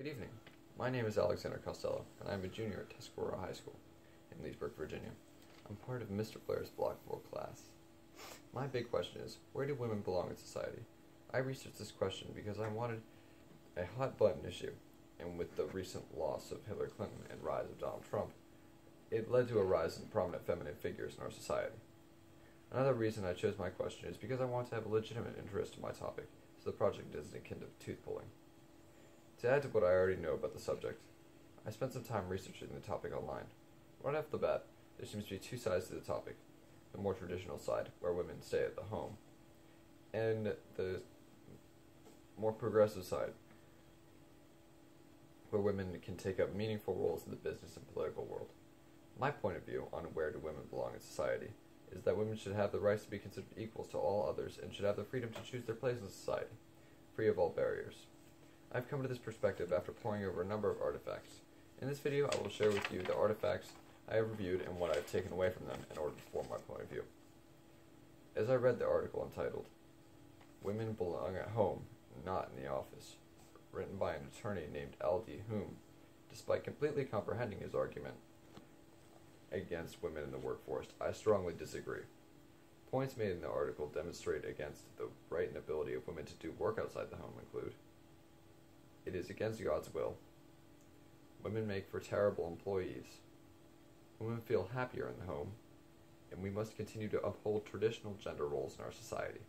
Good evening. My name is Alexander Costello, and I am a junior at Tuscarora High School in Leesburg, Virginia. I'm part of Mr. Blair's Block 4 class. My big question is, where do women belong in society? I researched this question because I wanted a hot-button issue, and with the recent loss of Hillary Clinton and rise of Donald Trump, it led to a rise in prominent feminine figures in our society. Another reason I chose my question is because I want to have a legitimate interest in my topic, so the project isn't akin to tooth pulling. To add to what I already know about the subject, I spent some time researching the topic online. Right off the bat, there seems to be two sides to the topic. The more traditional side, where women stay at the home, and the more progressive side, where women can take up meaningful roles in the business and political world. My point of view on where do women belong in society is that women should have the rights to be considered equals to all others and should have the freedom to choose their place in society, free of all barriers. I've come to this perspective after poring over a number of artifacts. In this video, I will share with you the artifacts I have reviewed and what I have taken away from them in order to form my point of view. As I read the article entitled, "Women Belong at Home, Not in the Office," written by an attorney named L.D. Hume, despite completely comprehending his argument against women in the workforce, I strongly disagree. Points made in the article demonstrate against the right and ability of women to do work outside the home include: it is against God's will. Women make for terrible employees. Women feel happier in the home, and we must continue to uphold traditional gender roles in our society.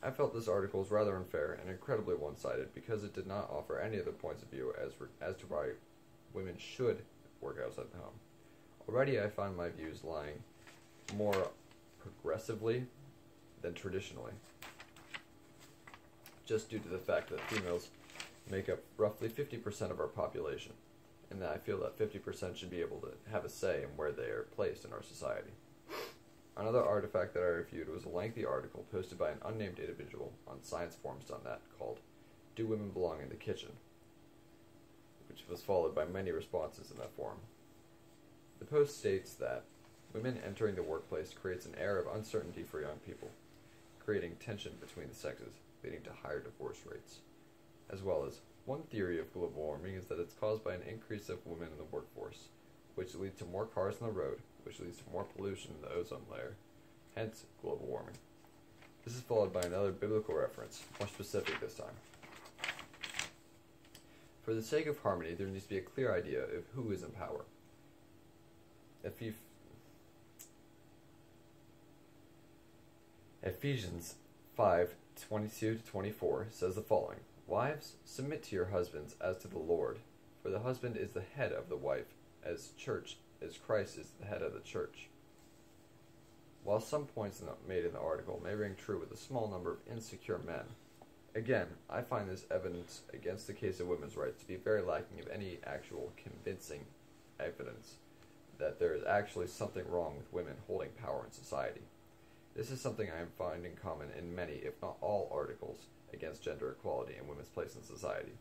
I felt this article was rather unfair and incredibly one-sided because it did not offer any other points of view as to why women should work outside the home. Already I find my views lying more progressively than traditionally, just due to the fact that females make up roughly 50% of our population, and that I feel that 50% should be able to have a say in where they are placed in our society. Another artifact that I reviewed was a lengthy article posted by an unnamed individual on scienceforums.net called "Do Women Belong in the Kitchen?", which was followed by many responses in that forum. The post states that women entering the workplace creates an air of uncertainty for young people, creating tension between the sexes, leading to higher divorce rates. As well as, one theory of global warming is that it's caused by an increase of women in the workforce, which leads to more cars on the road, which leads to more pollution in the ozone layer, hence global warming. This is followed by another biblical reference, more specific this time. For the sake of harmony, there needs to be a clear idea of who is in power. Ephesians 5:22-24 says the following: "Wives, submit to your husbands as to the Lord, for the husband is the head of the wife, as Christ is the head of the church." While some points made in the article may ring true with a small number of insecure men, again, I find this evidence against the case of women's rights to be very lacking of any actual convincing evidence that there is actually something wrong with women holding power in society. This is something I am finding common in many, if not all, articles against gender equality and women's place in society.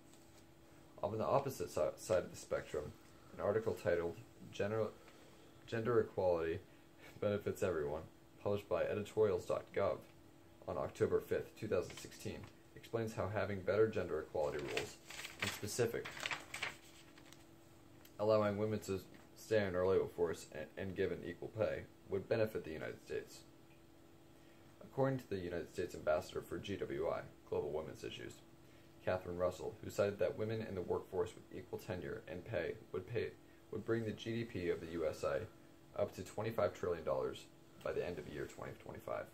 On the opposite side of the spectrum, an article titled "Gender Equality Benefits Everyone," published by editorials.gov on October 5th, 2016, explains how having better gender equality rules, in specific, allowing women to stay in our labor force and given equal pay, would benefit the United States. According to the United States Ambassador for GWI, Global Women's Issues, Catherine Russell, who cited that women in the workforce with equal tenure and pay would bring the GDP of the USA up to $25 trillion by the end of the year 2025.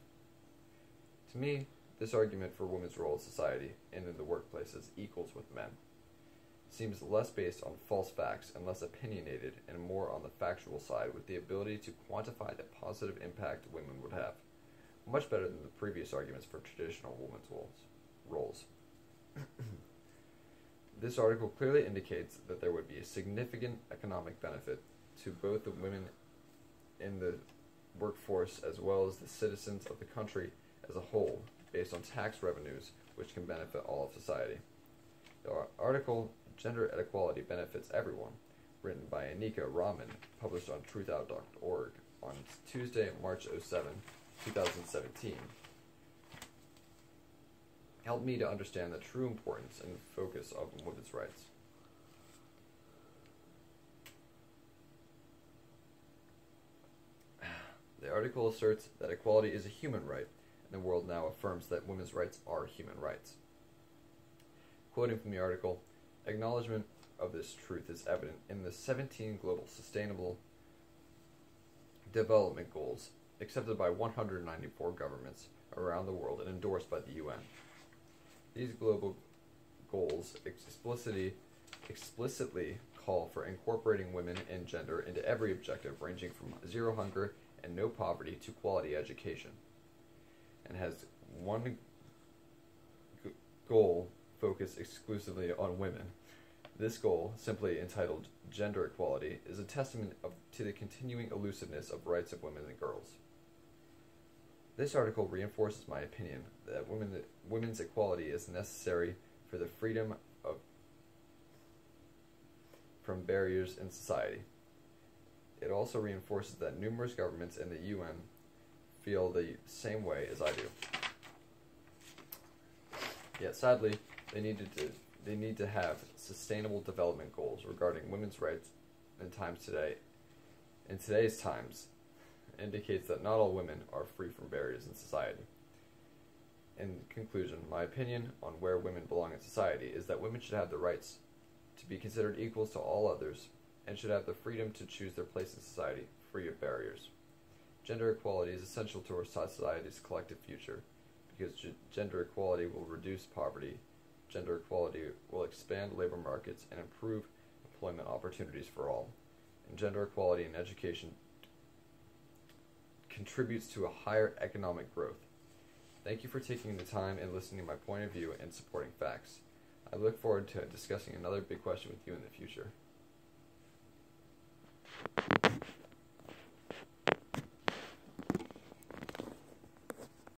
To me, this argument for women's role in society and in the workplaces equals with men seems less based on false facts and less opinionated and more on the factual side, with the ability to quantify the positive impact women would have. Much better than the previous arguments for traditional women's roles. This article clearly indicates that there would be a significant economic benefit to both the women in the workforce as well as the citizens of the country as a whole, based on tax revenues which can benefit all of society. The article "Gender Equality Benefits Everyone," written by Anika Rahman, published on truthout.org on Tuesday, March 7, 2017, helped me to understand the true importance and focus of women's rights. The article asserts that equality is a human right, and the world now affirms that women's rights are human rights. Quoting from the article, acknowledgement of this truth is evident in the 17 global sustainable development goals accepted by 194 governments around the world and endorsed by the UN. These global goals explicitly call for incorporating women and gender into every objective, ranging from zero hunger and no poverty to quality education, and has one goal focused exclusively on women. This goal, simply entitled Gender Equality, is a testament to the continuing elusiveness of rights of women and girls. This article reinforces my opinion that women's equality is necessary for the freedom from barriers in society. It also reinforces that numerous governments and the UN feel the same way as I do. Yet sadly, they need to have sustainable development goals regarding women's rights in today's times indicates that not all women are free from barriers in society. In conclusion, my opinion on where women belong in society is that women should have the rights to be considered equals to all others and should have the freedom to choose their place in society, free of barriers. Gender equality is essential to our society's collective future because gender equality will reduce poverty, gender equality will expand labor markets and improve employment opportunities for all, and gender equality in education contributes to a higher economic growth. Thank you for taking the time and listening to my point of view and supporting facts. I look forward to discussing another big question with you in the future.